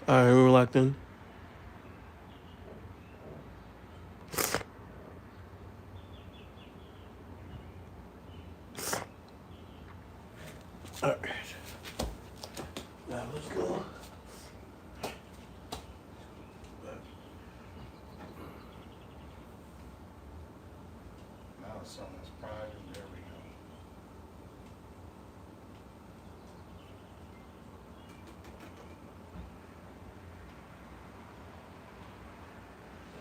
All right, we're locked in. All right. Now let's go. Now someone's private. There we go.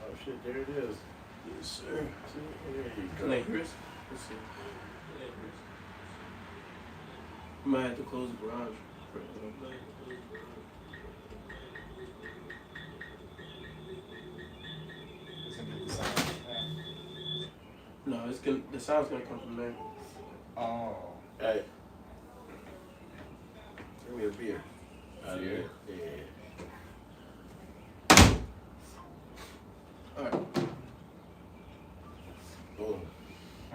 Oh shit, there it is. Yes, sir. There you Can go. they hear us? Let's see. We might have to close the garage. Doesn't get the sound. No, it's gonna. The sound's gonna come from there. Oh. Hey. Give me a beer. Beer? Yeah. All right. Boom.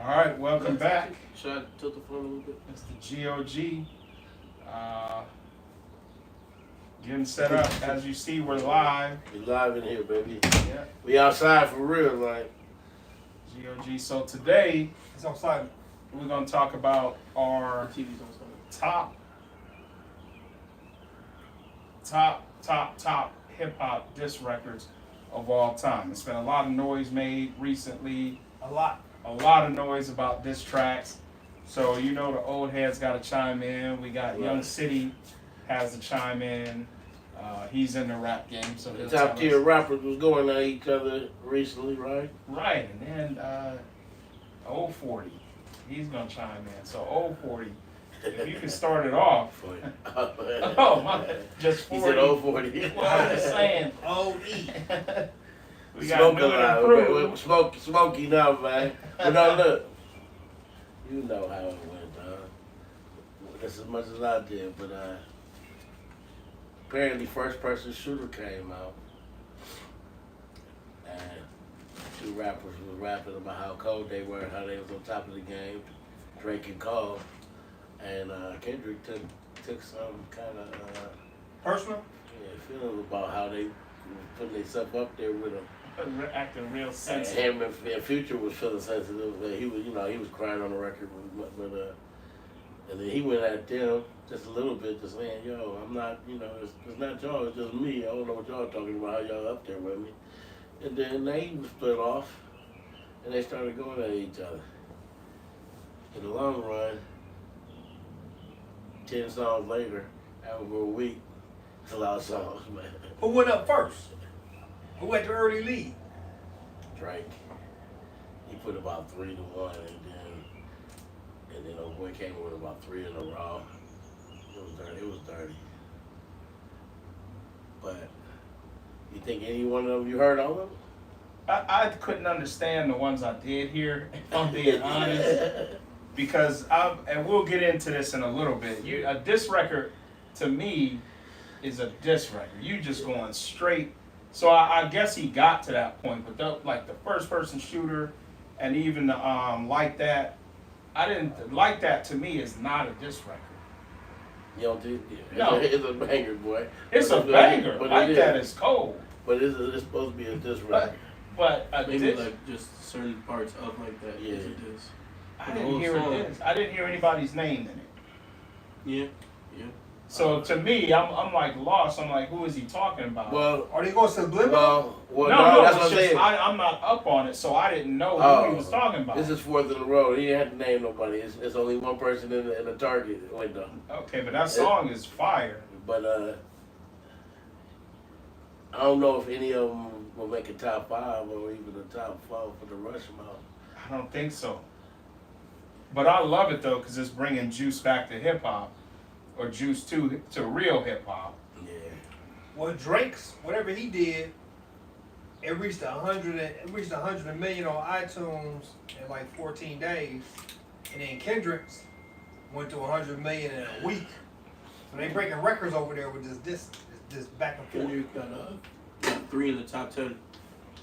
All right, welcome back. Should I tilt the phone a little bit? It's the GOG. Getting set up. As you see, we're live. We live in here, baby. Yeah, We outside for real, like. GOG. So today, It's on silent. we're going to talk about The our TV's on silent. top hip-hop diss records of all time. There's been a lot of noise made recently. A lot. A lot of noise about diss tracks. So you know the old heads got to chime in. We got Young Right. City has to chime in. He's in the rap game, so The he'll top tell tier us. rappers was going at each other recently, right? Right, and then Old 40, he's gonna chime in. So Old 40, if you can start it off. Oh my, just 40. He said 040. Well, I'm just saying. O.E. We got Smoke new a and lot, improved. smoky now, man. But now look, you know how it went, That's as much as I did, but apparently first person shooter came out. And two rappers were rapping about how cold they were, how they was on top of the game, Drake and Cole. And Kendrick took some kind of Personal? feeling about how they putting themselves up there with him. Acting real And sensitive. him and Future was feeling sensitive. He was, he was crying on the record, but and then he went at them just a little bit, just saying, "Yo, I'm not, it's not y'all, it's just me. I don't know what y'all talking about. How y'all up there with me?" And then they split off, and they started going at each other. In the long run, 10 songs later, over a week, it's a lot of songs, man. Who went up first? Who had the early lead? Drake. He put about 3-1, and then old boy came with about 3 in a row. It was dirty. It was dirty. But you think any one of them you heard all of them? I couldn't understand the ones I did hear, if I'm being honest. Because and we'll get into this in a little bit. A diss record, to me, is a diss record. You just going straight. So I guess he got to that point, but like the first person shooter, and even the like that, I didn't like that. To me, is not a diss record. You don't think? No. It's a banger, boy. It's a But banger. but Like it that is. is cold. But it's supposed to be a diss record. But a Maybe diss, like just certain parts of like that. Yeah. Is a diss. I the didn't whole hear song. it. I didn't hear anybody's name in it. Yeah. Yeah. So to me, I'm like lost. I'm like, who is he talking about? Well, Are they going to Subliminal? no, that's it's what I'm just, saying. I'm not up on it, so I didn't know who he was talking about. This is fourth in a row. He didn't have to name nobody. It's only one person in the target window. Okay, but that song is fire. But I don't know if any of them will make a top 5 or even a top 4 for the Rush amount. I don't think so. But I love it though, because it's bringing Juice back to hip hop, or Juice to real hip hop. Yeah. Well, Drake's, whatever he did, it reached 100 million on iTunes in like 14 days. And then Kendrick's went to 100 million in a week. So they breaking records over there with this back and forth. Kendrick got 3 in the top 10.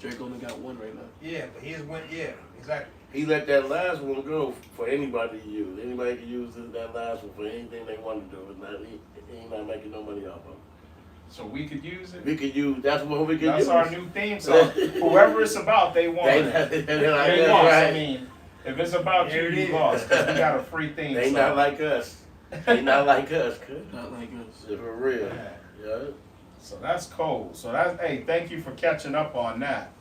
Drake only got 1 right now. Yeah, but his went, yeah, exactly. He let that last one go for anybody to use. Anybody can use that last one for anything they want to do. He ain't not making no money off of it. So we could use it. We could use. That's what we could That's use. our new theme song. Whoever it's about, they want They, it. they're like, They that's lost. right. I mean, if it's about There you, it you is. lost. 'Cause we got a free theme They song. not like us. They not like us. Cuz. Not like us. For real. Yeah. Yeah. So that's cool. So that's, hey, thank you for catching up on that,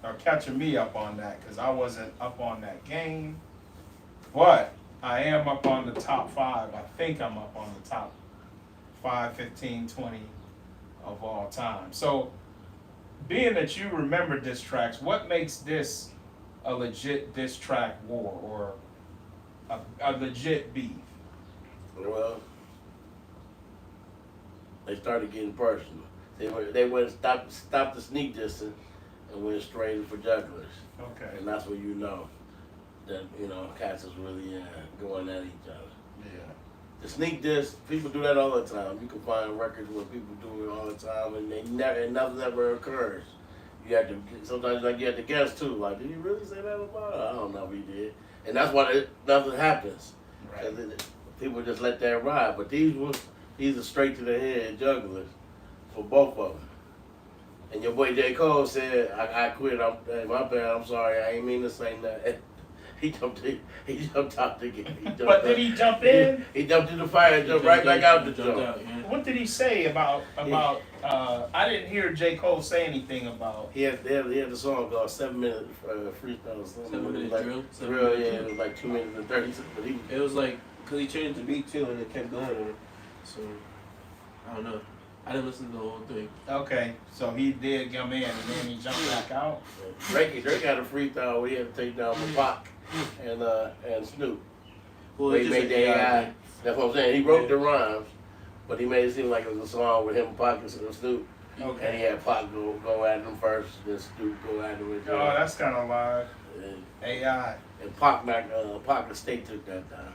or catching me up on that, because I wasn't up on that game. But I am up on the top 5. I think I'm up on the top 5, 15, 20 of all time. So being that you remember diss tracks, what makes this a legit diss track war or a legit beef? Well, they started getting personal. They went stop the sneak distance and went straight for jugglers, Okay. and that's when you know that cats is really going at each other. Yeah. The sneak diss, people do that all the time. You can find records where people do it all the time, and nothing ever occurs. You have to sometimes you have to guess too. Like, did he really say that about it? I don't know if he did, and that's why nothing happens. Right. People just let that ride. But these are straight to the head jugglers for both of them. And your boy J. Cole said, "I quit. My bad. I'm sorry. I ain't mean to say that." He jumped out the game. But did he jump in? He jumped in the fire and jumped right back out the jump. What did he say about? I didn't hear J. Cole say anything about. He had the song called 7 Minute Freestyle. 7 minute like, drill. Drill, yeah, it was like 2 minutes and 30 seconds. But he, It was like, because he changed the beat too and it kept going on it. So, I don't know. I didn't listen to the whole thing. Okay, so he did come in and then he jumped back out. Drake had a freestyle where he had to take down Pac and Snoop. Well, He it's just made an the AI. thing. That's what I'm saying. He wrote the rhymes, but he made it seem like it was a song with him, Pac, and Snoop. And he Okay. had Pac go at him first, then Snoop go at him. Oh, that's kind of live. And, AI. and Pac and State took that down.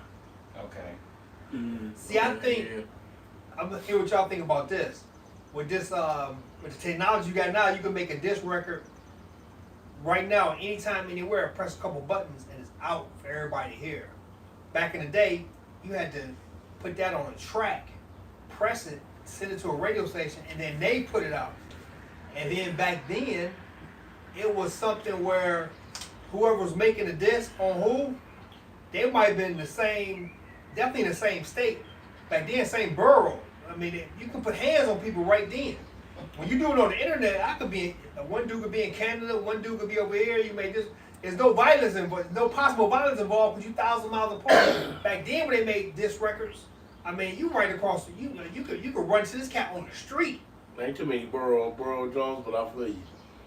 Okay. See, I think- I'm gonna hear what y'all think about this. With this, with the technology you got now, you can make a disc record right now, anytime, anywhere. Press a couple buttons and it's out for everybody to hear. Back in the day, you had to put that on a track, press it, send it to a radio station, and then they put it out. And then back then, it was something where whoever was making the disc on who, they might have been definitely in the same state. Back then, same borough. I mean, you can put hands on people right then. When you do it on the internet, one dude could be in Canada, one dude could be over here. You may just, there's no violence involved, no possible violence involved because you 1,000 miles apart. Back then, when they made disc records, I mean, you right across, you could run to this cat on the street. Ain't too many borough Jones, but I feel you.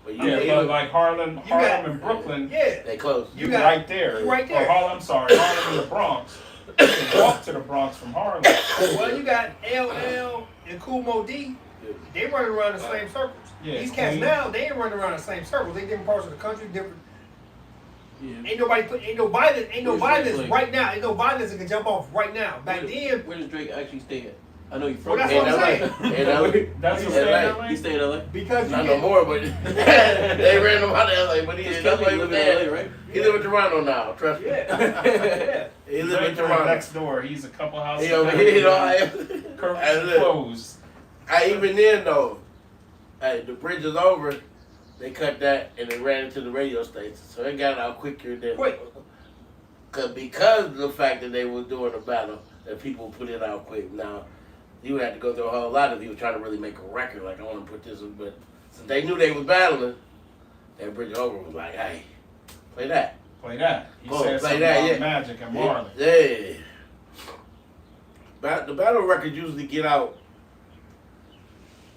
But Yeah, they, but like Harlem You got- and Brooklyn, Yeah, they close. you got- right there. you right there. Or Harlem, Harlem and the Bronx. You can walk to the Bronx from Harlem. well, you got LL and Kool Moe D. They running around the same circles. Yeah, These cats Queen. now, they ain't running around the same circles. They different parts of the country, different. Yeah. Ain't no violence Where's Drake like? right now. Ain't no violence that can jump off right now. Back then, Where does Drake actually stay at? I know he's Well, from that's what I'm saying. In LA. That's In what I'm LA. saying. He stay in LA. because you Not no get, more, but they ran him out of LA. But His that's why family he was live in there. LA, right? He live in Toronto now. Trust me. yeah. He live in Drake Toronto. next door. He's a couple houses He over down. here, you know. Curtains closed. Even then though, the bridge is over. They cut that and they ran into the radio station, so they got out quicker than. Quick. Because of the fact that they was doing a battle, that people put it out quick. Now, you had to go through a whole lot of people trying to really make a record. Like, I want to put this in, but since they knew they was battling, that bridge over was like, hey, play that. Play that. He Oh, said play something that, about yeah. Magic and Marley. Yeah. The battle records usually get out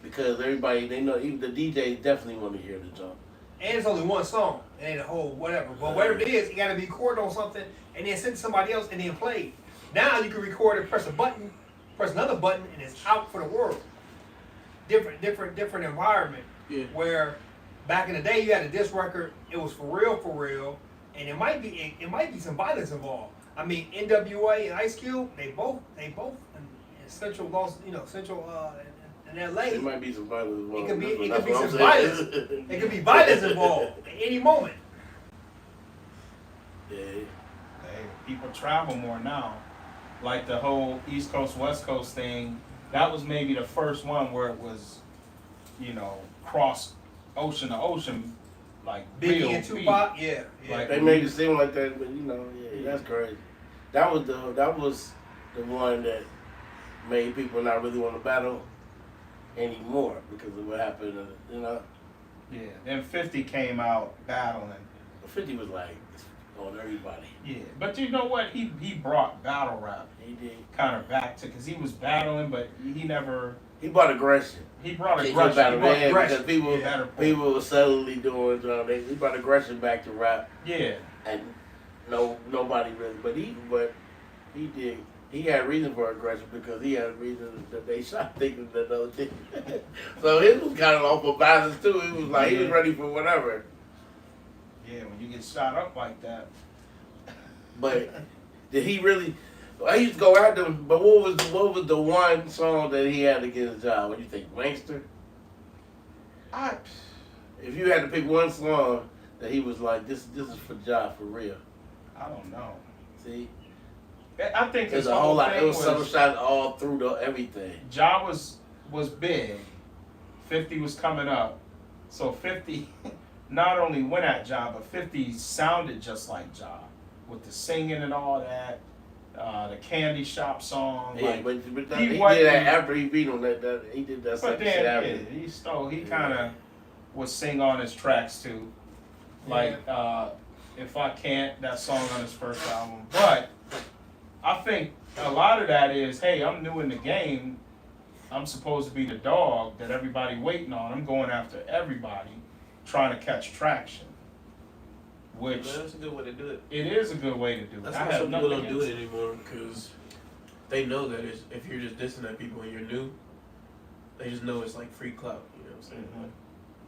because everybody, they know, even the DJs definitely want to hear the jump. And it's only one song. It ain't a whole whatever. But whatever it is, you got to be recorded on something and then send to somebody else and then play. Now you can record it, press a button, press another button, and it's out for the world. Different environment. Yeah. Where back in the day you had a disc record, it was for real, and it might be some violence involved. I mean, NWA and Ice Cube, they both in central in LA. It might be some violence involved. It could be- but it that's could be what I'm some saying. violence. There could be violence involved at any moment. Yeah. Hey, people travel more now. Like the whole East Coast, West Coast thing that was maybe the first one where it was, cross ocean to ocean, like Biggie real and Tupac, yeah. Like- They made it seem like that, but that's crazy. That was the one that made people not really want to battle anymore because of what happened. Yeah. Then 50 came out battling. 50 was like on everybody. Yeah, but you know what? He brought battle rap He did. kind of back to, because he was battling, but he never. He brought aggression. He brought He aggression. battle He brought man aggression. because Yeah. people were subtly doing. He brought aggression back to rap, Yeah. and nobody really. But he did. He had reason for aggression because he had a reason that they shot thinking that another thing. So it was kind of off of balance too. It was like he was ready for whatever. Yeah, when you get shot up like that. But did he really? I used to go after him. But what was the one song that he had against Ja? What do you think, Gangster? If you had to pick one song that he was like, this is for Ja for real. I don't know. See, I think there's his a whole lot. thing It was some was shots all through everything. Ja was big. 50 was coming up. So 50 not only went at Ja, but 50 sounded just like Ja with the singing and all that. The Candy Shop song. Yeah, like, but he he did wasn't- that after he beat him. That he did that but second then shit yeah, after. he kind of would sing on his tracks too. Like If I Can't, that song on his first album. But I think a lot of that is, hey, I'm new in the game. I'm supposed to be the dog that everybody waiting on. I'm going after everybody, trying to catch traction. Which But that's a good way to do it. it is a good way to do it. That's I why have some people nothing don't do it against anymore because they know that if you're just dissing at people and you're new, they just know it's like free clout. You know what I'm saying? Mhm. Like,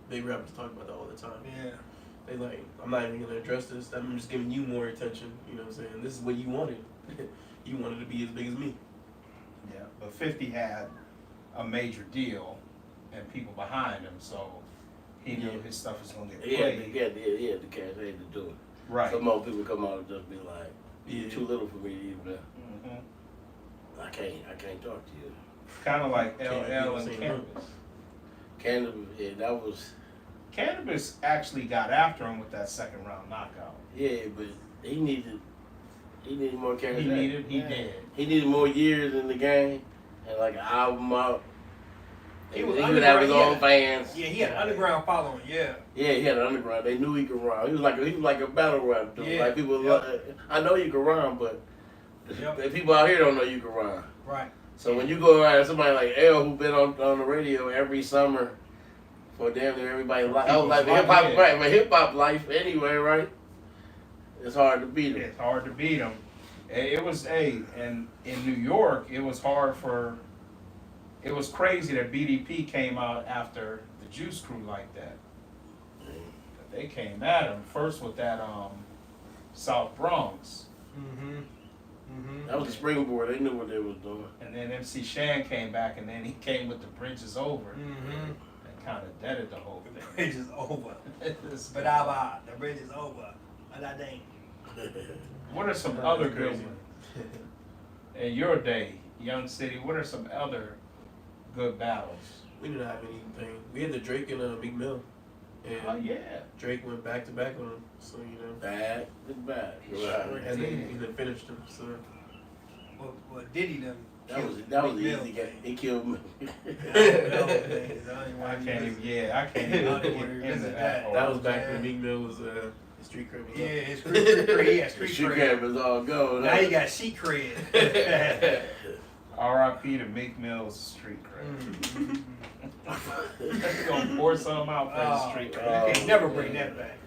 big rappers talk about that all the time. Yeah. They like, I'm not even gonna address this. I'm just giving you more attention. You know what I'm saying? This is what you wanted. You wanted to be as big as me. Yeah, but 50 had a major deal and people behind him, so he knew Yeah. his stuff was going to get He played. had the cash to do it. Right. Some more people come out and just be like, "You're Yeah. too little for me to even. Hmm. I can't talk to you." Kind of like Can't LL be and the same Cannabis. Cannabis, yeah, that was. Cannabis actually got after him with that second round knockout. Yeah, but he needed more cash. He did. He needed more years in the game and like an album out. He was would have his underground, own yeah. fans. Yeah, he had an underground following, yeah. Yeah, he had an underground. They knew he could rhyme. He was like a battle rap dude. Yeah, Like people, yep. I know you can rhyme, but Yep. the people out here don't know you can rhyme. Right. So when you go around somebody like L who been on the radio every summer for damn near everybody life, I was like People's hip hop, life, right? My hip hop life anyway, right? It's hard to beat him. It's hard to beat him. It was, and in New York, it was hard for. It was crazy that BDP came out after the Juice Crew like that. They came at him first with that South Bronx, Mm-hmm. Mm-hmm. That was the springboard. They knew what they was doing. and then MC Shan came back, and then he came with the Bridge Is Over, Mm-hmm. and kind of deaded the whole The thing. bridge is over. It's- The bridge is over. Ba-da-ding. What are some That's other good crazy. ones in your day, Young City? What are some other good battles? We didn't have anything. We had the Drake and Meek Mill. And Oh yeah. Drake went back to back on him. So, you know. Bad, bad. Sure. And then he then finished him. So, Well, Diddy them. That was Meek Mill. easy game. He killed me. I can't even. Yeah, I can't even I don't get wanna into revisit that. that. that was back man. when Meek Mill was street crib. Yeah, his street cred. He had street Street cred. cred was all gone. Now he got sheet cred. R.I.P. to Meek Mill's street cred. Mm-hmm. You gonna pour something out for his Oh, street you cred. can't never bring that back.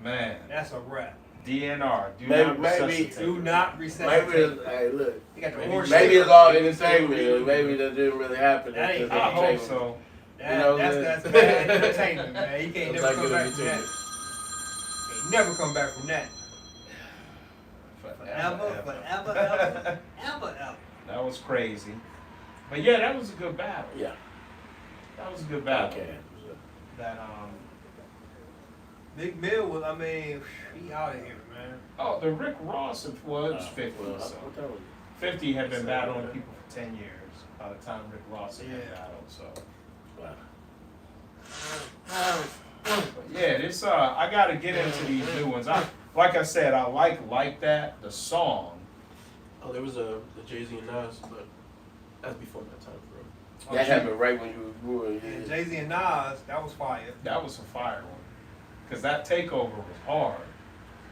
Man, That's a wrap. DNR. Do Maybe- not maybe- resuscitate. Do not Maybe resuscitate. it's, hey, look. He got the Maybe- orange Maybe sticker. it's all entertainment. Maybe that didn't really happen. That ain't- It's I just hope entertainment. so. You know, That's bad entertainment, man. He can't It's never like come good back from that. entertainment. Can't never come back from that. Forever, Ever. That was crazy. But yeah, that was a good battle. Yeah. That was a good battle. Okay. That Meek Mill was, I mean, he out of here, man. Oh, the Rick Ross was 50. Well, So what that was? 50 had been battling people for 10 years. by the time Rick Ross had Yeah. battled. So, Wow. but yeah, this I got to get into these new ones. Like I said, I like that the song. Oh, there was the Jay-Z and Nas, but that's before my time for him. That happened right when you were growing. And Yeah. Jay-Z and Nas, that was fire. That was a fire one, cause that takeover was hard.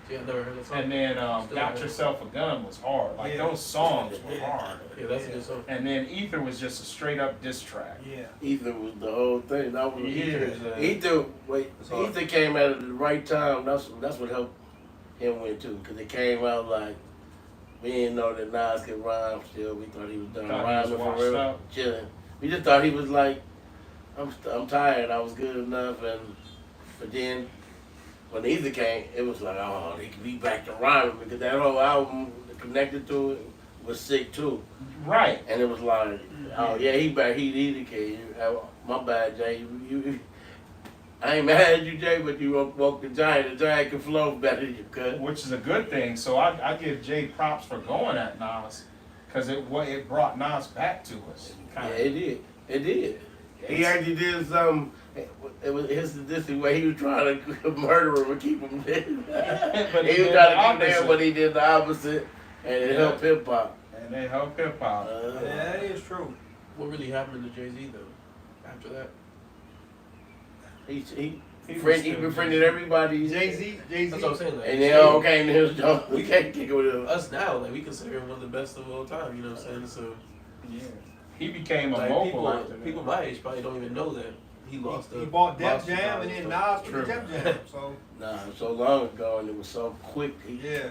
Yeah, I never heard that song. And then Still Got heard it. Yourself a Gun was hard. Like Yeah. those songs were Yeah. hard. Yeah, that's a good song. And then Ether was just a straight up diss track. Yeah. Ether was the whole thing. That was Yeah. Ether came out at the right time. That's what helped him win too, because it came out like we didn't know that Nas could rhyme. Still, we thought he was done Thought he was rhyming washed for real, up. chilling. We just thought he was like, I'm tired. I was good enough, but then when Ether came, it was like, oh, they could be back to rhyming, because that whole album connected to it was sick too. Right. And it was like, oh yeah, he back. He either came. My bad, Jay. I ain't mad at you, Jay, but you woke the giant. The giant can flow better than you could. Which is a good thing. So I give Jay props for going at Nas, because it brought Nas back to us. Yeah, it did. It did. He actually did some. It was his sadistic way. He was trying to murder him and keep him dead. But he he was did trying the to keep him opposite. dead, but he did the opposite, and it Yeah. helped hip hop. And they help hip hop. Yeah, that is true. What really happened to Jay-Z though? After that, He was still befriended everybody. Jay-Z, that's what I'm saying. Like, And they all came to his joint. We can't kick it with him. us now, like we consider him one of the best of all time. You know what I'm saying? So Yeah. He became a like mogul after people that. my age probably don't even know that he lost. He the bought Def Boston Jam and College then stuff. Nas put the True. Def Jam. So Nah, so long ago, and it was so quick. He yeah.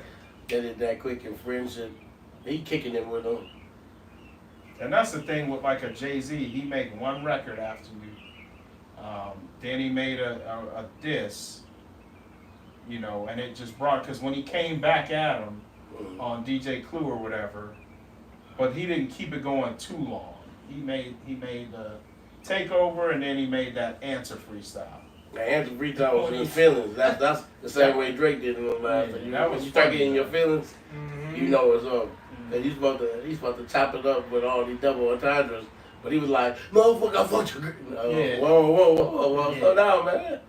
did it that quick in friendship. He kicking it with him. And that's the thing with like a Jay-Z, he make one record after you. Then he made a diss, you know, and it just brought, because when he came back at him on DJ Clue or whatever, but he didn't keep it going too long. He made the takeover, and then he made that answer freestyle. The answer freestyle was in feelings. That's the same way Drake did in the last. Yeah, You that when was you start funny, getting your though. feelings, Mm-hmm. you know it's up. And he's about to chop it up with all these double entendres. But he was like, motherfucker, I fucked your girl. Yeah. Whoa, Yeah. slow down, man.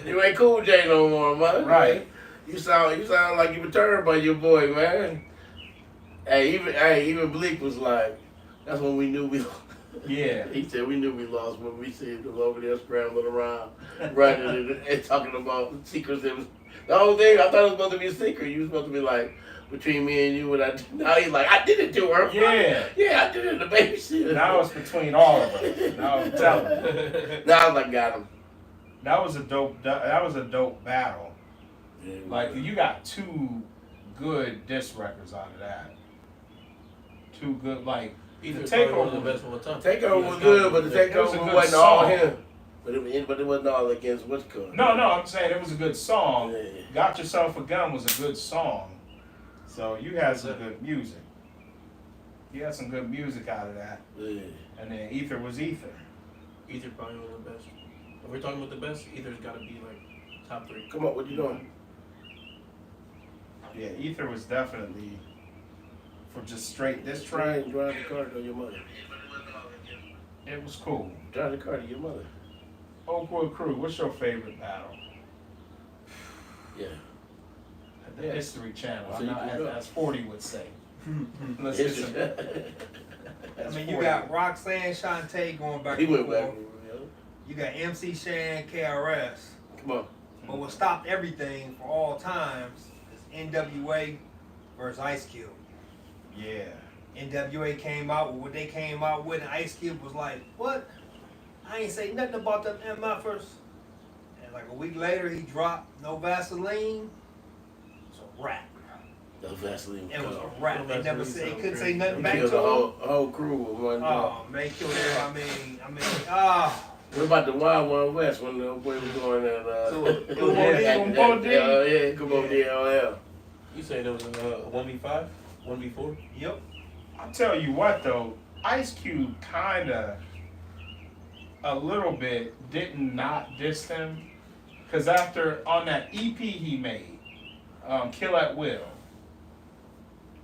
You ain't Cool J no more, man. Right. You sound like you were turned by your boy, man. Even Bleak was like, that's when we knew we lost. Yeah. He said we knew we lost when we seen them over there scrambling around, running and talking about secrets. It was, the whole thing, I thought it was supposed to be a secret. You was supposed to be like, between me and you, and now he's like, I did it to her. Yeah. Yeah, I did it in the babysitter. Now it's between all of us. Now I'm telling you. Now I was like, got him. That was a dope battle. Yeah, Like, you got two good diss records out of that. Two good, like, Either The probably one of Takeover- the best of all time. Takeover was good, but the It was a takeover good wasn't all song. him. But it wasn't all against what's called. no, I'm saying it was a good song. Yeah. Got Yourself a Gun was a good song. So you had some good music. You had some good music out of that. Yeah. And then Ether was Ether. Ether probably one of the best. If we're talking about the best, Ether's got to be like top 3. Come on, what you doing? Yeah, Ether was definitely for just straight diss Try track. and drive the car to your mother. It was cool. Drive the car to your mother. Oakwood Crew, what's your favorite battle? Yeah. The History Channel. So you can go. As 40 would say. Let's get some. I mean, you got Roxanne Shante going back He and went forth. back. You got MC Shan, KRS. Come on. But what stopped everything for all times is NWA versus Ice Cube. Yeah. NWA came out with what they came out with, and Ice Cube was like, "What? I ain't say nothing about them MFers." And like a week later, he dropped No Vaseline. It was a wrap. The Vaseline. It was car. a wrap. No They never Vaseline said, they sounds couldn't say great. nothing He back killed to the him. whole crew with one drop. Oh, man, he killed everybody. I mean, What about the Wild Wild West when the boy was going at Yeah. come on, DLL. You saying it was a 1v5? 1v4? Yep. I'll tell you what though, Ice Cube kinda a little bit didn't not diss him. Cause after on that EP he made, Kill at Will,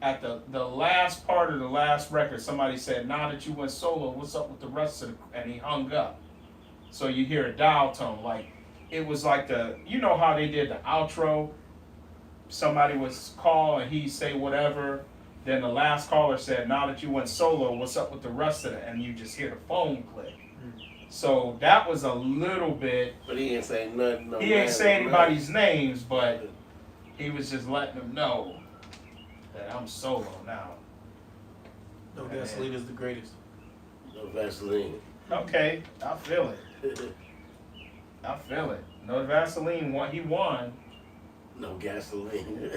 at the last part of the last record, somebody said, "Now that you went solo, what's up with the rest of the?" And he hung up. So you hear a dial tone, like it was like you know how they did the outro. Somebody was call and he say whatever. Then the last caller said, "Now that you went solo, what's up with the rest of it?" And you just hear the phone click. So that was a little bit. But he ain't say nothing. No He ain't man, say no anybody's names, but he was just letting them know that I'm solo now. No Gasoline is the greatest. No Vaseline. Okay, I feel it. I feel it. No Vaseline, he won. No gasoline.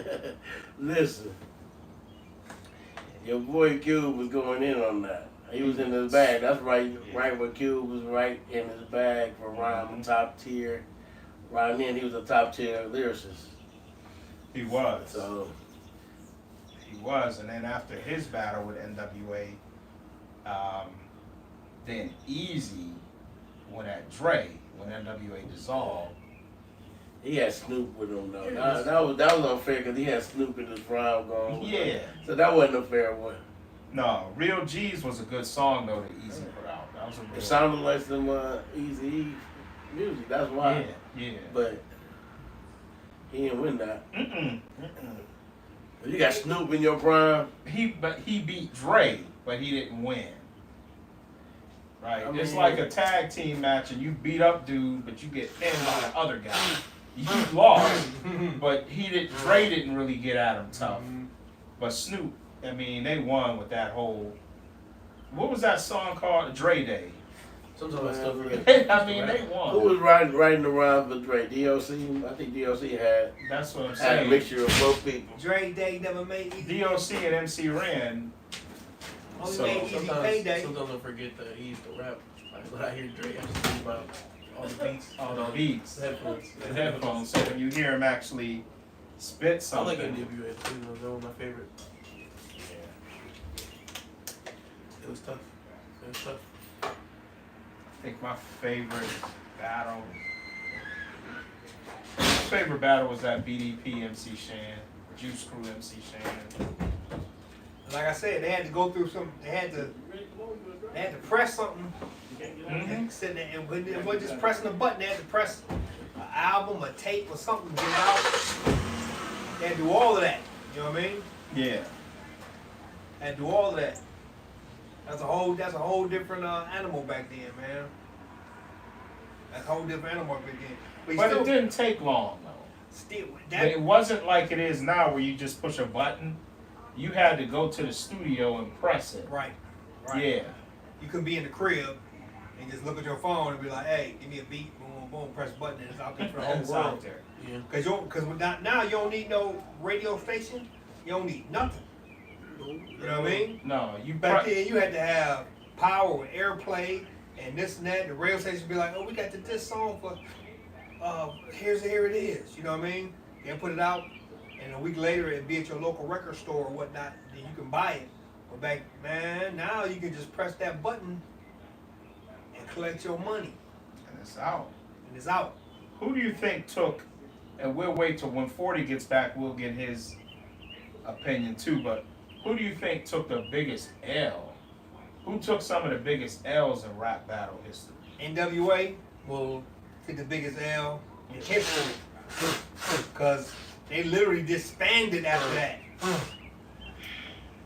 Listen, your boy Cube was going in on that. He was in his bag. That's right where Cube was right in his bag for rhyme, top tier. Right then, he was a top tier lyricist. He was. So He was. And then after his battle with NWA, then Easy went at Dre when NWA dissolved. he had Snoop with him though. That was unfair because he had Snoop in his rhyme going. Yeah. So that wasn't a fair one. No, Real G's was a good song though that Easy put out. That was a It real. sounded like some Easy music. That's why. Yeah. But he didn't win that. Mm-mm. You got Snoop in your prime. He beat Dre, but he didn't win. Right? I It's mean- like a tag team match and you beat up dude, but you get pinned by the other guy. You lost, but Dre didn't really get at him tough. But Snoop, I mean, they won with that whole, what was that song called? Dre Day. Sometimes I still forget. I mean, they Who won. was writing the rhymes with Dre? DOC? I think DOC had That's what I'm a saying. mixture of both people. Dre Day never made Easy. DOC and MC Ren. Only So, made Easy Payday. Sometimes I forget that he used to rap. Like when I hear Dre, I just think about all the beats, All the beats. the headphones. The headphones. So when you hear him actually spit I something. like NWA too. That was my favorite. It was tough. It was tough. I think my favorite battle was that BDP MC Shan, Juice Crew MC Shan. Like I said, they had to go through some. They had to press something. Mm-hmm. And sitting there, and it wasn't just pressing a button. They had to press an album, a tape, or something to get it out. They had to do all of that. You know what I mean? Yeah. They had to do all of that. That's a whole different animal back then, man. That's a whole different animal back then. But it didn't take long though. Still, But it wasn't like it is now where you just push a button. You had to go to the studio and press it. right. Yeah. You couldn't be in the crib and just look at your phone and be like, "Hey, give me a beat, boom, boom, boom, press button, and it's out there for the whole It's out world." there. Yeah. Because now you don't need no radio station. You don't need nothing. You know what I mean? No, you Back then, you had to have power with airplay and this and that. The radio station would be like, "Oh, we got this song for, here it is." You know what I mean? They put it out, and a week later it'd be at your local record store or whatnot. Then you can buy it. But back, man, now you can just press that button and collect your money, and it's out. and it's out. Who do you think took, and we'll wait till when 40 gets back, we'll get his opinion too, but who do you think took the biggest L? Who took some of the biggest L's in rap battle history? NWA Well, took the biggest L in history because they literally disbanded after that.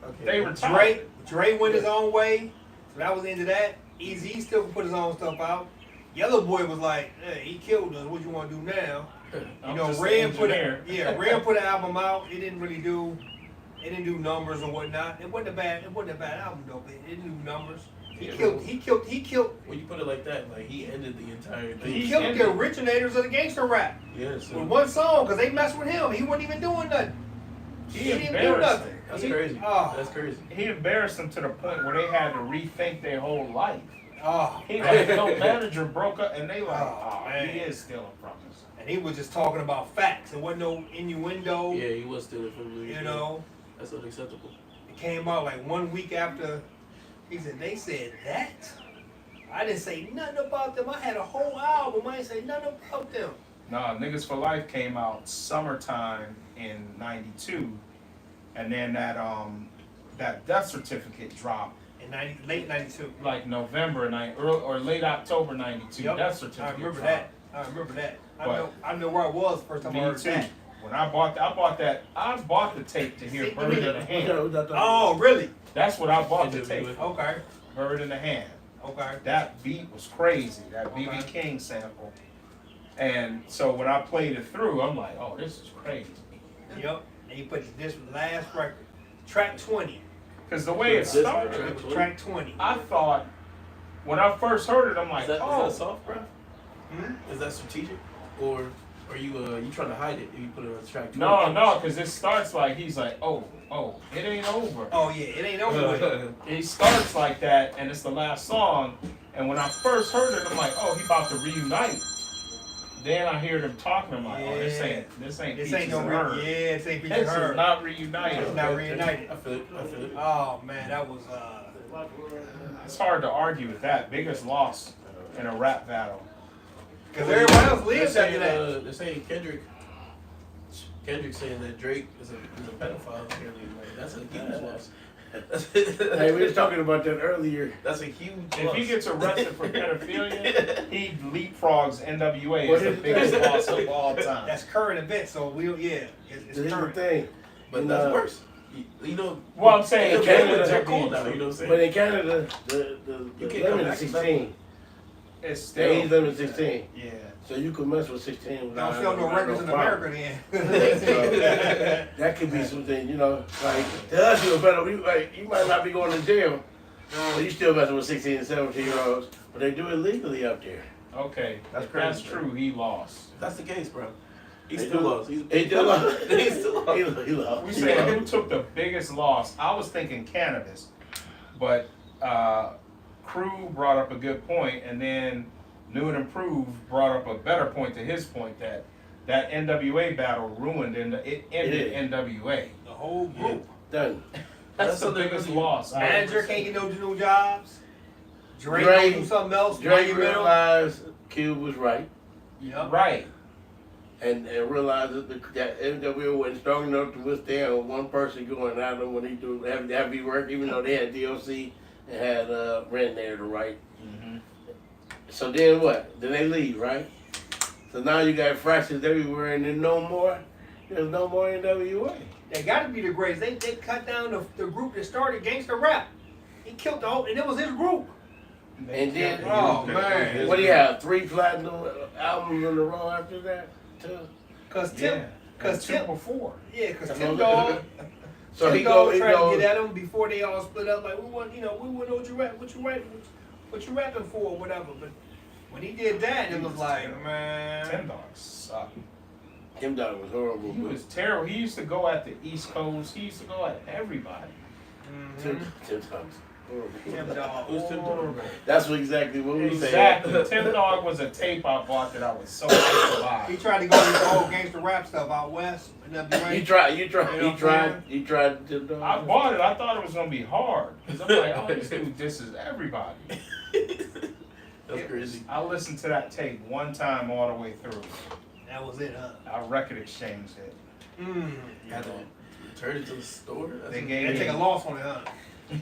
okay. They retired. Dre went his own way, so that was the end of that. Eazy still put his own stuff out. Yellow Boy was like, "Hey, he killed us. What you want to do now?" I'm You know, just an Red put engineer. Red put an album out. It didn't do numbers and whatnot. It wasn't a bad album though. But it didn't do numbers. He killed When you put it like that, like he ended the entire thing. He the ended- originators of the gangster rap Yeah, so with one song because they messed with him. He wasn't even doing nothing. He didn't do embarrassed nothing. them. that's He- crazy. Oh. That's crazy. He embarrassed them to the point where they had to rethink their whole life. Oh, He like no manager broke up, and they like, Oh, oh, man. he is stealing from us. and he was just talking about facts. There wasn't no innuendo. Yeah, he was stealing from the. You know, That's unacceptable. it came out like 1 week after. He said they said that. I didn't say nothing about them. I had a whole album. I didn't say nothing about them. Nah, Niggas for Life came out summertime in '92, and then that death certificate dropped In late '92. like November or late October '92. Yep. Death certificate. I remember dropped. that. I remember that. But- I know where I was the first time I Me heard too. that. When I bought the tape to hear Bird in the Hand. Oh, really? That's what I bought the tape. Okay. Bird in the Hand. Okay. That beat was crazy. That BB Okay. King sample. And so when I played it through, I'm like, oh, this is crazy. Yep. And he put this last record, track 20. Because the way it This started, record? It was track 20. I thought, when I first heard it, I'm like, Is that oh. soft, bro? Hmm? Is that strategic, or are you trying to hide it if you put it on track? No, because it starts like, he's like, oh, it ain't over. Oh yeah, it ain't over with. And he starts like that, and it's the last song. And when I first heard it, I'm like, oh, he about to reunite. Then I hear them talking. I'm like, oh, this ain't This Peaches ain't no and Herb. this ain't Peaches This and is Herb. not reunited. It's not reunited. I feel it. I feel it. Oh man, that was It's hard to argue with that. Biggest loss in a rap battle. because everybody else They're leaves after saying, that. they're saying Kendrick saying that Drake is a pedophile. Apparently, like, that's a huge loss. Hey, we was talking about that earlier. That's a huge If loss. he gets arrested for pedophilia, he leapfrogs NWA Well, as the here's the biggest thing. loss of all time. That's current event, so it's This is the current. thing. But And, that's worse. You know. Well, I'm saying in Canada, Canada, they're they're cool being now. You know what I'm But saying? in Canada, the You can't limit come is back. 16. It's The age still, limit is 16. yeah. So you could mess with 16 Don't without sell no records in problem. America So, then. that could be something, you know, like, to us, you're better, you might not be going to jail, but you still messing with 16 and 17-year-olds, but they do it legally up there. Okay, That's if that's crazy, true. He lost. If that's the case, bro. He's They still do- lost. He still lost. He's still lost. He lost. We saying who took the biggest loss? I was thinking cannabis, but Crew brought up a good point, and then New and Improved brought up a better point to his point that NWA battle ruined and it ended Yeah. NWA. The whole group. Done. That's the something biggest really- loss. Manager can't get no new jobs. Drake Dre- go do something else. Dre monumental. realized Cube was right, Yep. Right. and realized that NWA wasn't strong enough to withstand one person going at him when he do heavy work, even though they had DLC and had Ren there to write. Mm-hmm. So then what? Then they leave, right? So now you got fractions everywhere, and there's no more NWA. They got to be the greatest. They cut down the group that started gangster rap. He killed the whole, and it was his group. And then, Oh, man. what do you have? 3 platinum albums in a row after that, too. Cause Tim, Yeah. cause Two Tim, before. yeah, cause Come Tim on. Dog, So Tim he Dog tried to goes. get at him before they all split up. Like we want to know what you rapping for, or whatever. But when he did that, it was like, Tim man, Dog sucked. Tim Dog was horrible. He but was terrible. He used to go at the East Coast. He used to go at everybody. Tim mhm. Tim Dog was horrible. Tim Dog. Who's Tim Dog? horrible. That's what exactly what we said. Exactly. Tim Dog was a tape I bought that I was so hyped to buy. He tried to go with the whole gangster rap stuff out west. NWA. You tried You know Tim Dog. I bought it. I thought it was gonna be hard because I'm like, oh, this dude disses everybody. That's crazy. I listened to that tape one time all the way through. That was it, huh? I record exchanged it. Mm. You had to return it to the store. That's They what- gave They me. take a loss on it, huh?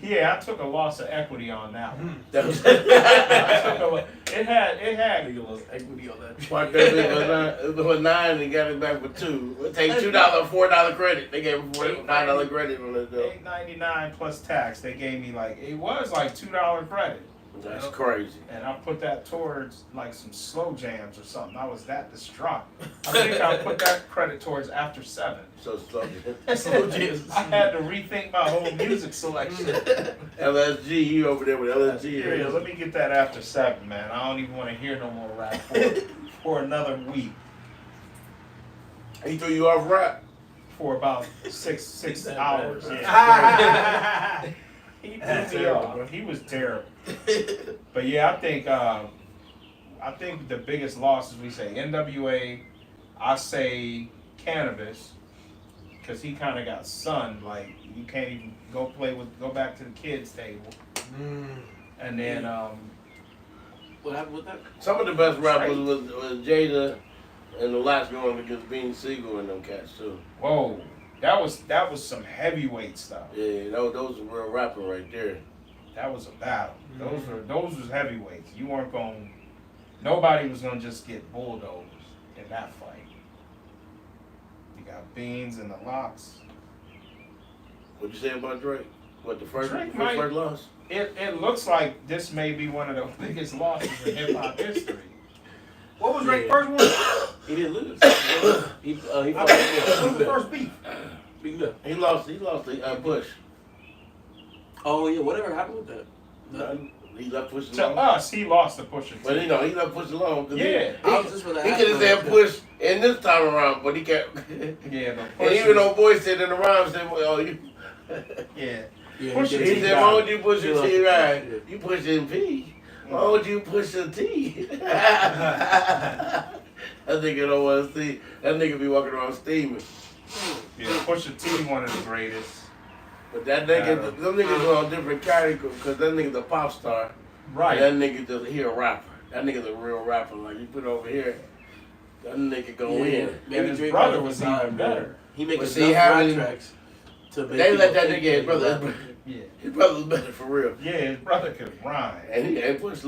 Yeah, I took a loss of equity on that one. Mhm. That was I took a lo- it had Nigga lost equity on that. Mark that it was 9 and got it back for 2. We'll take $2, $4 credit. They gave him $5 credit on that though. $8.99 plus tax. They gave me it was like $2 credit. That's crazy. And I put that towards like some slow jams or something. I was that distraught. I think I put that credit towards After 7. So slow. Slow jams. I had to rethink my whole music selection. LSG, you over there with LSG. Yeah, let me get that After 7, man. I don't even want to hear no more rap for another week. He threw you off rap. For about six That hours. bad, Yeah. He threw me terrible, off. bro. He was terrible. But yeah, I think the biggest loss is we say NWA. I say cannabis, because he kind of got sunned. Like you can't even go back to the kids table. Mm. And then What happened with that? Some of the best rappers was Jada and the last going against Beanie Siegel and them cats too. whoa, That was some heavyweight stuff. Yeah, those are real rapping right there. That was a battle. Those was heavyweights. You weren't going. Nobody was gonna just get bulldozed in that fight. You got Beans and the Locks. What'd you say about Drake? What, the first Drake first loss? It looks like this may be one of the biggest losses in hip hop history. What was Drake's first one? He didn't lose. He What was fought the first beef? Big Bill. He lost to Bush. Oh yeah, whatever happened with that? Nothing. He left Push To alone. us, he lost to Pusha T. But he left Push alone. 'Cause Yeah. I was just gonna he ask could have him said Push in this time around, but he kept. Yeah, but And even though boy said in the rhyme, said, well, you. yeah. Yeah, Push he it. did. He said, why would you push He a lost T, the right? push, You push in P. Why would you push a T? That nigga don't want to see. That nigga be walking around steaming. Yeah, Pusha T, one of the greatest. But that nigga, them niggas are on different categories because that nigga's a pop star. Right. And that nigga just, he a rapper. That nigga's a real rapper. Like, you put it over here, that nigga go in. And Maybe his Drake brother got was the even better. He makes But enough see, rap having- tracks to make They let people that think nigga, his he's brother, rapping. Yeah. his brother's better for real. Yeah, his brother could rhyme. And he ain't push.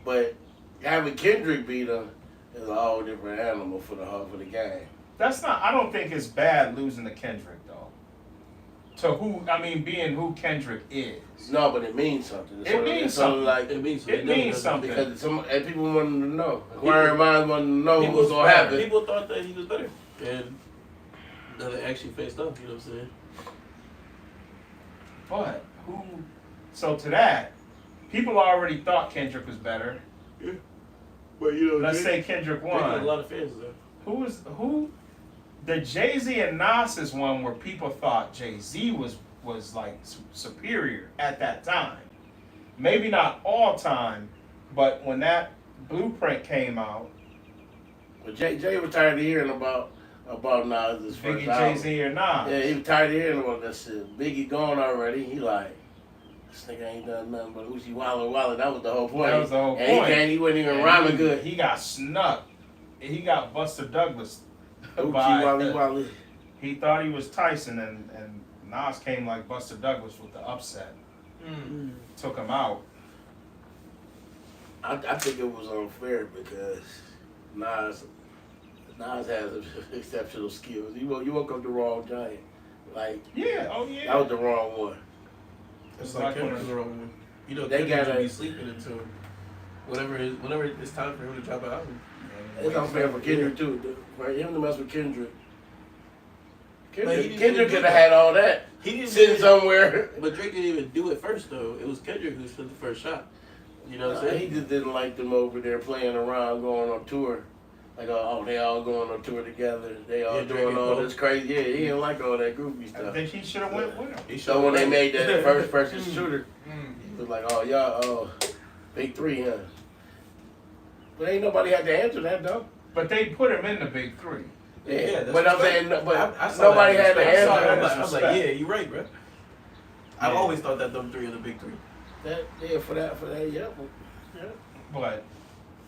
But having Kendrick beat him is a whole different animal for the game. That's not. I don't think it's bad losing to Kendrick though. To who? I mean, being who Kendrick is. No, but it means something. It means something. Like It means It means something. because and people wanted to know. Inquiring minds wanted to know what People was gonna happen. People thought that he was better, and now they actually faced up. You know what I'm saying? But who? So to that, people already thought Kendrick was better. But you know, Let's say Kendrick Drake had a won. lot of fans though. Who? The Jay-Z and Nas is one where people thought Jay-Z was like superior at that time. Maybe not all time, but when that Blueprint came out, But Jay was tired of hearing about Nas' first Biggie, album. Jay-Z, or Nas. Yeah, he was tired of hearing about that shit. Biggie gone already. He like, this nigga ain't done nothing but Uzi Walla. That was the whole point. That was the whole and point. He wasn't even And rhyming good. He got snuck. He got Buster Douglas. Uzi by- Walla. He thought he was Tyson, and Nas came like Buster Douglas with the upset. Took him out. I think it was unfair because Nas has exceptional skills. You woke up the wrong giant. Like, Yeah, oh yeah. that was the wrong one. It's like like when Kendrick's the wrong one. You know, They Kendrick gotta- will be sleeping until whenever it's time for him to drop an album. It's unfair for Kendrick too. For him to mess with Kendrick. But he didn't Kendrick even could do have that. had all that He didn't sitting do it. somewhere. But Drake didn't even do it first though. It was Kendrick who took the first shot. You know what I'm He saying? just didn't like them over there playing around, going on tour. Like, oh, they all going on tour together. They all Yeah, Drake doing and all Cole. this crazy. Yeah, he didn't like all that groupie I stuff. think he should have went with him. He So when they showed made that first person shooter, Mm. it was like, oh, y'all, big three, huh? But ain't nobody had to answer that, though. But they put him in the big three. Yeah, that's but I'm respect. saying, but I saw nobody that had to respect. I saw answer that. that. I was like, yeah, you're right, bro. I've Yeah. always thought that them three are the big three. Yeah, for that, yeah. But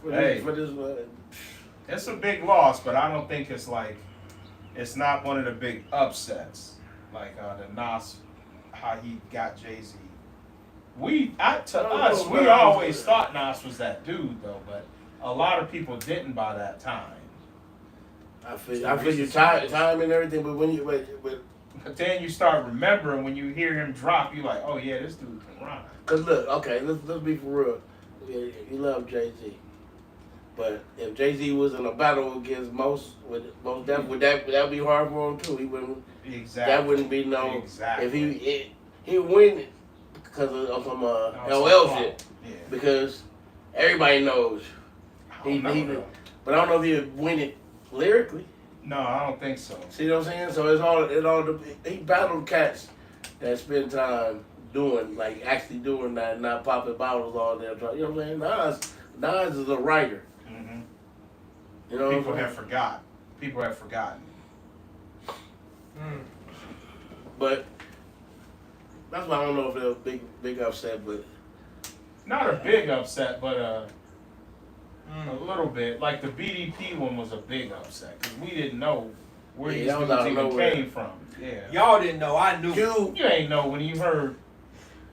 For Hey. this, it's a big loss, but I don't think it's like, it's not one of the big upsets. Like the Nas, how he got Jay-Z. We always thought Nas was that dude though, but a lot of people didn't by that time. I feel you time and everything, but when you but But then you start remembering when you hear him drop, you like, oh yeah, this dude can rhyme. cause look, okay, let's be for real. You love Jay-Z, but if Jay-Z was in a battle against Most Def, would that be hard for him too? He wouldn't. Exactly. That wouldn't be no. Exactly. If he win because of some No, LL some shit, Yeah. because everybody knows. I don't know, He though. but I don't know if he'd win it lyrically. No, I don't think so. See what I'm saying? So he battled cats that spend time doing, like actually doing that, not popping bottles all day. You know what I'm saying? Nas is a writer. Hmm. You know People what I'm have saying? forgot. People have forgotten. Mm. But that's why I don't know if they're big upset, but Not a big upset, but A little bit. Like the BDP one was a big upset because we didn't know where Yeah, these that was dudes out of even nowhere. came from. Yeah. Y'all didn't know. I knew. Q. You ain't know when you heard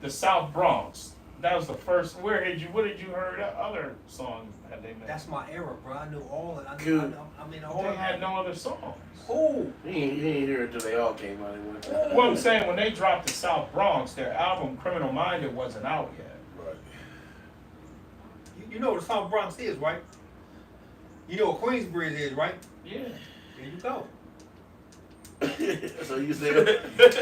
the South Bronx. That was the first. What did you heard? That other song had they made? That's my era, bro. I knew all of it. Cool. I mean, all They of had it. no other songs. Who? He ain't hear it till they all came out. Well, I'm saying when they dropped the South Bronx, their album Criminal Minded wasn't out yet. You know what the South Bronx is, right? You know what Queensbridge is, right? Yeah. There you go. So you said, There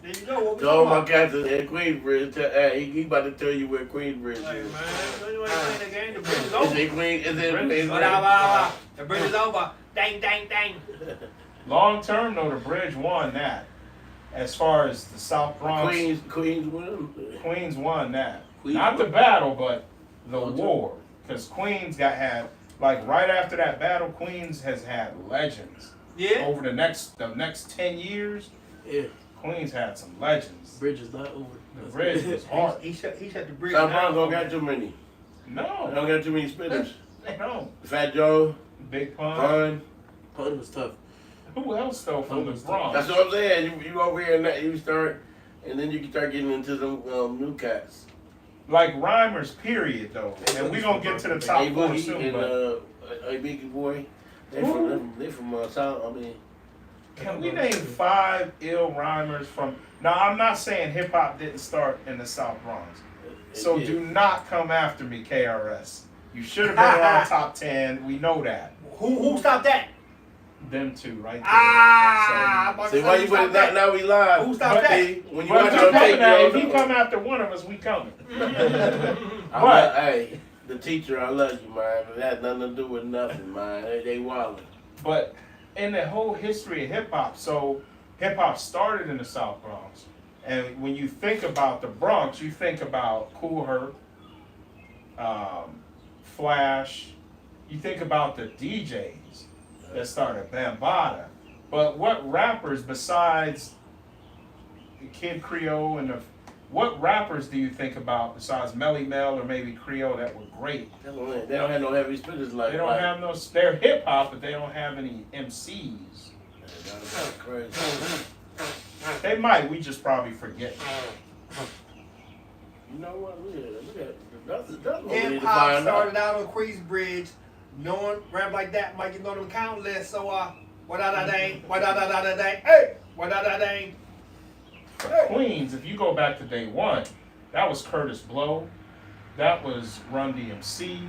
you go. What we to all my talking cats in Queensbridge, he about to tell you where Queensbridge about? Hey, is. man, you ain't playing the game. The bridge is Is over. it Queen? Is it Bridge. Queensbridge? The bridge is over. Dang, dang, dang. Long term, though, the Bridge won that. As far as the South Bronx, Queens won. Queens won that. Queens Not the won? battle, but the Long term. war. Because Queens had like right after that battle, Queens has had legends. Yeah. Over the next 10 years, Yeah, Queens had some legends. bridge is not over. The Bridge was hard. He shut the bridge South down. Bronx don't got too many. They No, don't got too many spitters. they don't. Fat Joe, Big Pun. Pun. Pun was tough. Who else though from the Bronx? That's what I'm saying. You over here and that you start, and then you can start getting into some new cats. Like rhymers, period though. And we gonna get to the top Hey, four Boogie soon, and but a Biggie Boy. They Who? from South. I mean, can we name 5 ill rhymers from? Now I'm not saying hip hop didn't start in the South Bronx. So yeah. do not come after me, KRS. You should have been around top 10. We know that. Who stopped that? Them two right there. Ah, I'm about to See why say, you who put it stopped that now we live. Who stopped that? See, when you But watch if on he tape, coming at- you if he don't come know. after one of us, we coming. But hey, the teacher, I love you, man. But that had nothing to do with nothing, man. They wildin'. But in the whole history of hip hop, so hip hop started in the South Bronx. And when you think about the Bronx, you think about Kool Herc, Flash, you think about the DJs that started Bambaataa. But what rappers besides Kid Creole and what rappers do you think about besides Melly Mel or maybe Creole that were great? They don't have no heavy spitters like They don't have no. They're hip hop, but they don't have any MCs. That's crazy. They might. We just probably forget. You know what? Look at that's what we Hip need to hop find started out. out on Queensbridge. No one rap like that might get on them count lists. So what da dang, what da dang, hey, what da dang. For Queens, if you go back to day one, that was Curtis Blow, that was Run DMC,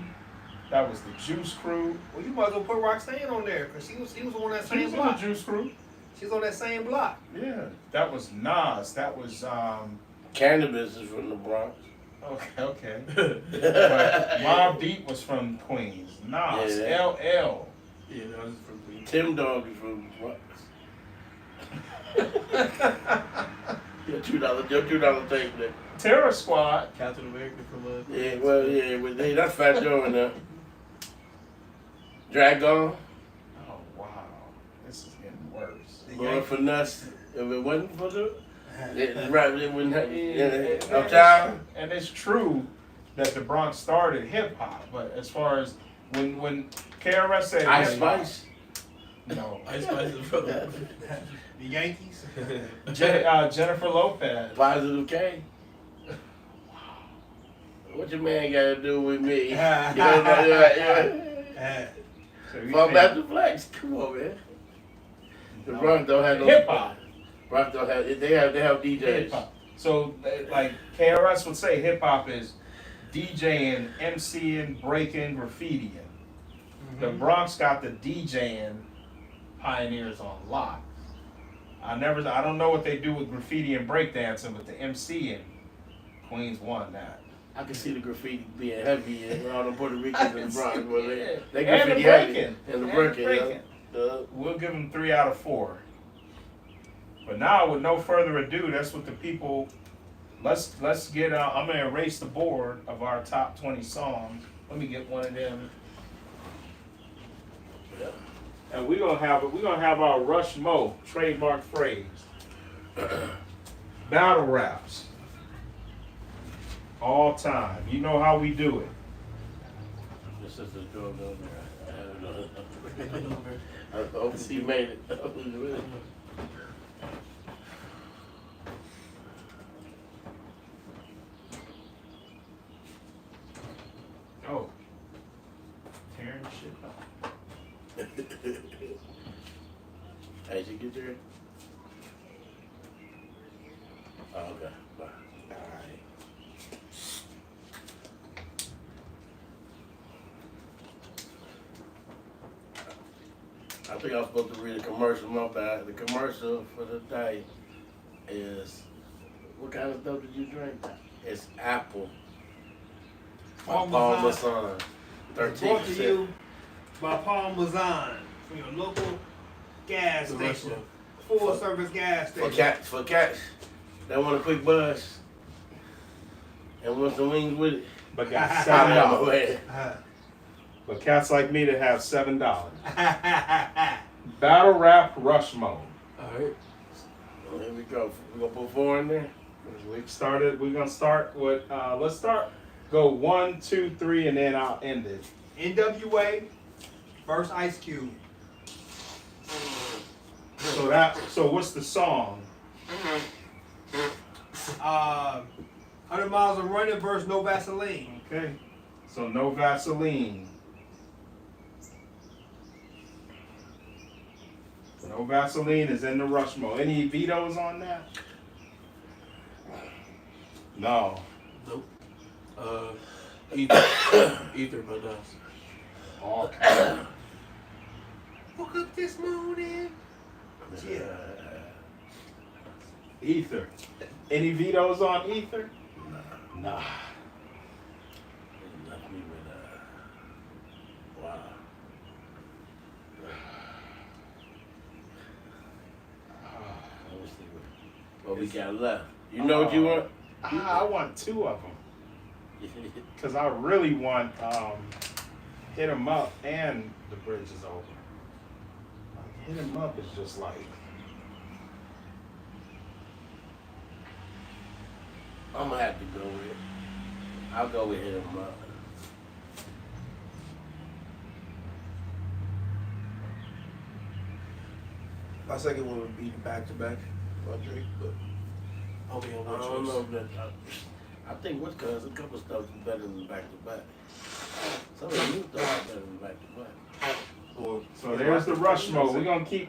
that was the Juice Crew. Well, you might as well put Roxanne on there because she was on that She same was on the block. Juice Crew. She's on that same block. Yeah, that was Nas. That was Cannabis is from the Bronx. okay. But Mobb Deep was from Queens. Nas, Yeah. LL. Yeah, that was from Queens. Tim Dog is from the Bronx. Your $2 tape there. Terror Squad. Captain America from Yeah, well, yeah, but that's Fat Joe in there. Dragon, Oh wow, this is getting worse. Lord Finesse. If it wasn't for the, it wouldn't have. And Uptown. and it's true that the Bronx started hip hop, but as far as when KRS said Ice hip hop, Spice. no, Ice Spice is from The Yankees. Jennifer Lopez. Positive K. What your man got to do with me? You know, yeah. So you Fall think back to Flex. Come on, man. The Bronx don't have no hip hop. Bronx don't have. They have DJs. Hip hop. So like KRS would say, hip hop is DJing, MCing, breaking, graffitiing. The Bronx got the DJing pioneers on lock. I don't know what they do with graffiti and breakdancing, but the MCing, Queens won that. I can see the graffiti being heavy with all the Puerto Ricans in the Bronx. But they And the graffiti heavy. breaking. And the And breaking. breaking. We'll give them 3 out of 4. But now, with no further ado, that's what the people. Let's get. I'm gonna erase the board of our top 20 songs. Let me get one of them. Yeah. And we're gonna have our Rush Mo trademark phrase. Battle raps. All time. You know how we do it. Your sister's drove down there. I don't know. I hope she made it. I hope she made it. Oh. Tearing shit up. Hey, did you get there? Oh, okay. Bye. Alright. I think I was supposed to read a commercial, my bad. The commercial for the day is, what kind of stuff did you drink? It's apple. By Parmesan. Parmesan. Brought to 13%. you by Parmesan from your local gas The station, restaurant. full service gas For station. cats that want a quick buzz and want some wings with it. But got I'm $7. on my way. But cats like me that have $7. Battle Rap Rush Mode. Alright. Well, here we go. We're gonna put 4 in there. We're gonna start with let's start go 1, 2, 3 and then I'll end it. NWA versus Ice Cube. So what's the song? 100 Miles of Running versus No Vaseline. Okay. So no Vaseline. No Vaseline is in the rush mode. Any vetoes on that? No. Nope. Ether by Nas. Okay. Woke up this morning. Yeah. Ether. Any vetoes on Ether? Nah. Left me with wow. Let me see what we got left. You know what you want? I want 2 of them. Because I really want Hit 'Em Up and The Bridge Is Over. Like, Hit 'Em Up is just like, I'm gonna have to go with. I'll go with Hit 'Em Up. My second one would be back to back by Drake, but I'll be on I my don't choice. know if that. I think what's cause a couple stuff is better than back to back. Some of the new stuff is better than back to back. Or, so there's the rush mode.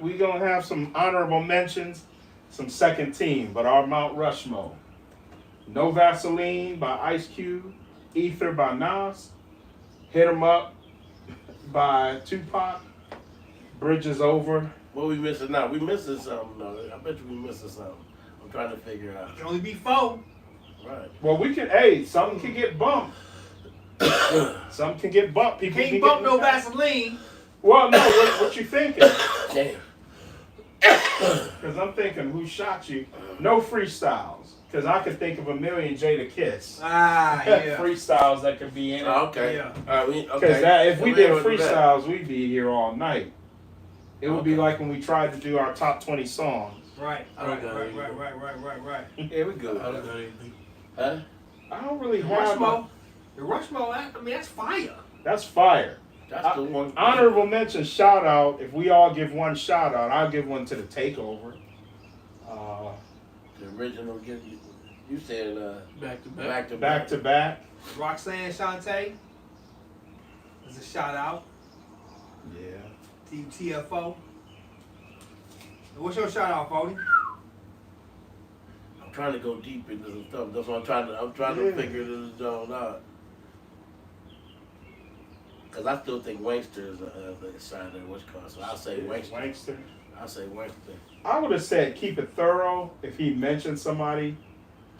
We're gonna have some honorable mentions, some second team, but our Mount Rushmore. No Vaseline by Ice Cube, Ether by Nas, Hit 'Em Up by Tupac, Bridge Is Over. What we missing now? We missing something though. I bet you we missing something. I'm trying to figure out. It can only be 4. Right. Well, something can get bumped. Some can get bumped. People Can't can bump get no Vaseline. Well, no, what you thinking? Damn. Because I'm thinking, who shot you? No freestyles. Because I could think of a million Jada Kiss. Ah, yeah. Freestyles that could be in it. Oh, okay. Yeah. All right. Because Okay. if we did freestyles, we'd be here all night. It would be like when we tried to do our top 20 songs. Right. I don't got it. Right. Yeah, we good. I don't got anything. Huh? I don't really The have. Rushmo, I mean, that's fire. That's fire. That's the one. Honorable mention, shout out. If we all give one shout out, I'll give one to the Takeover. The original. You said Back to back. back to Back to back. Roxanne Shante is a shout out. Yeah. Team TFO. What's your shout out, Foley? I'm trying to go deep into some stuff. That's what I'm trying to figure this all out. Cause I still think Wankster is a sign of what's called. So I'll say Wankster. Wankster. I'll say Wankster. I would have said keep it thorough if he mentioned somebody.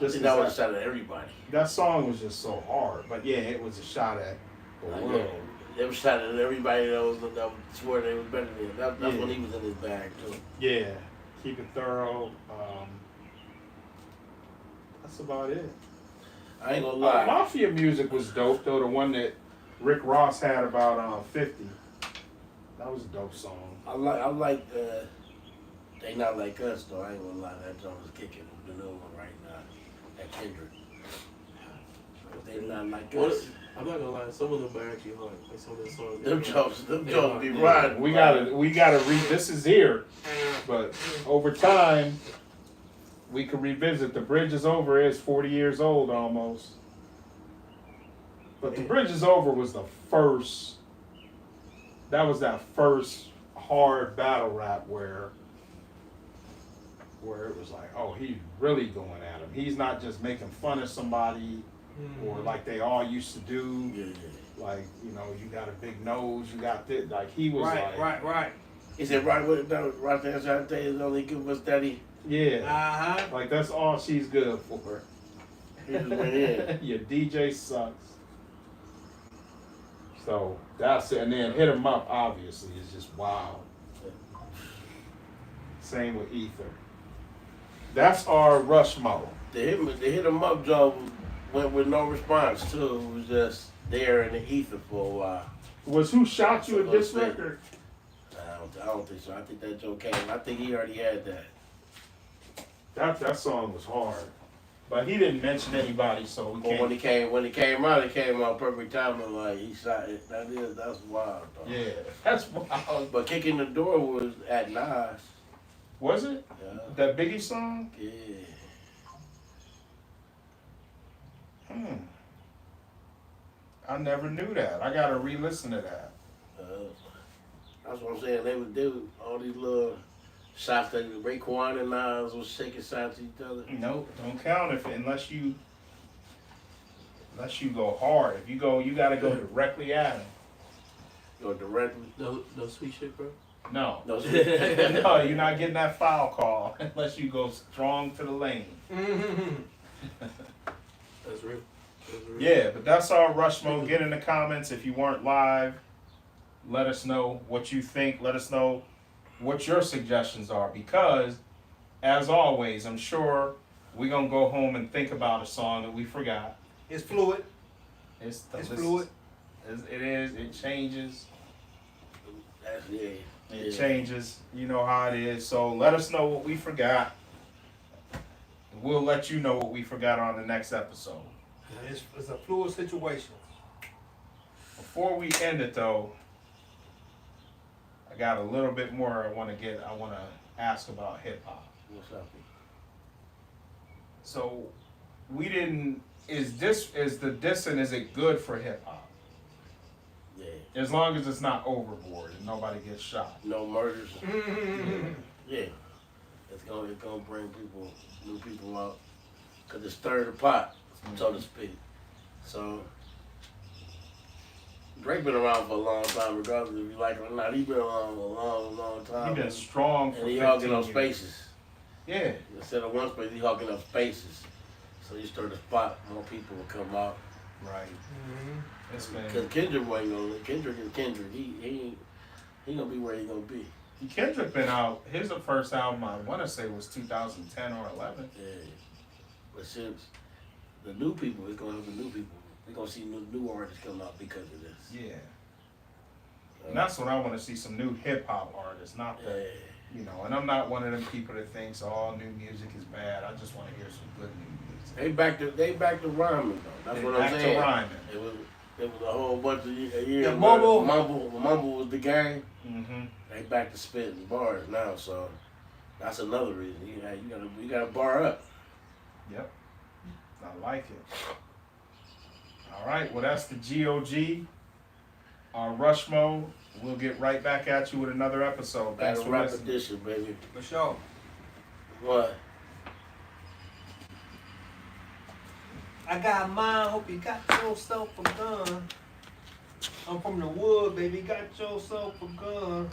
I think that was a shot at everybody. That song was just so hard, but yeah, it was a shot at the Like, world. They were shot at everybody that swore they was better than him. That's when he was in his bag too. Yeah, keep it thorough. That's about it. I ain't gonna lie. Mafia music was dope though. The one that Rick Ross had about 50. That was a dope song. I like They Not Like Us though. I ain't gonna lie, that joint was kicking the new one right now. That Kendrick. They Not Like What? Us. I'm not gonna lie, some of them are actually hard. Like some of the songs. Them Yeah. jokes be Yeah. riding. We gotta read. This is here, but over time, we could revisit. The Bridge is Over is 40 years old almost. But The Bridge is Over was the first. That was that first hard battle rap where it was like, oh, he's really going at him. He's not just making fun of somebody, or like they all used to do. Yeah. Like, you know, you got a big nose, you got this. Like he was like, Right. He said, right there, trying to tell you, only give us daddy. yeah. Uh-huh. Like that's all she's good for. He just went in. Your DJ sucks. So that's it. And then Hit 'Em Up obviously is just wow. Same with Ether. That's our Rushmo. The hit 'em up job went with no response too. It was just there in the ether for a while. Was Who Shot You at this Okay. record? I don't think so. I think that joke came. I think he already had that. That song was hard. But he didn't mention anybody, so we But can't. when it came out perfect timing. Like he shot it. That's wild. Though. Yeah, that's wild. But kicking the door was at Nas. Was it? Yeah. That Biggie song? Yeah. I never knew that. I gotta re-listen to that. That's what I'm saying. They were all these little shots that Raekwon and Nas was shaking shots at each other. Nope, don't count if unless you go hard. If you go, you gotta go directly at him. Go directly. No sweet shit, bro. No, No, no, you're not getting that foul call unless you go strong to the lane. That's real. Yeah, but that's our Rushmo. Get in the comments if you weren't live. Let us know what you think. Let us know what your suggestions are because, as always, I'm sure we're gonna go home and think about a song that we forgot. It's fluid. It's fluid. It is. It changes. That's, yeah. It changes. You know how it is. So let us know what we forgot. We'll let you know what we forgot on the next episode. It's a fluid situation. Before we end it though, I got a little bit more I want to ask about hip hop. What's up? So is the dissing, is it good for hip hop? Yeah. As long as it's not overboard and nobody gets shot. No murders. Yeah. It's gonna bring new people out. Cause it's stirred the pot, so to speak. So Drake been around for a long time, regardless if you like it or not. He been around for a long, long time. He been strong for and he 15 hogging up years. spaces. Yeah. Instead of one space, he hogging up spaces. So you stir the pot, more people will come out. Right. It's been Cause Kendrick wasn't gonna. Kendrick is Kendrick. He gonna be where he gonna be. Kendrick been out. His first album I want to say was 2010 or 11. Yeah. But since the new people, it's gonna have the new people. We're gonna see new artists come out because of this. Yeah. And that's what I want to see, some new hip hop artists, not Yeah. the, you know. And I'm not one of them people that thinks all new music is bad. I just want to hear some good new music. They back to rhyming though. That's They what I'm back to saying. rhyming. It was a whole bunch of years. Yeah, where mumble. mumble was the game. Mm-hmm. They back to spitting bars now, so that's another reason. You gotta bar up. Yep. I like it. All right. Well, that's the GOG. Our Rushmo. We'll get right back at you with another episode. Thanks Battle for rap listening. edition, baby. For sure. What? I got mine, hope you got yourself a gun. I'm from the wood, baby, got yourself a gun.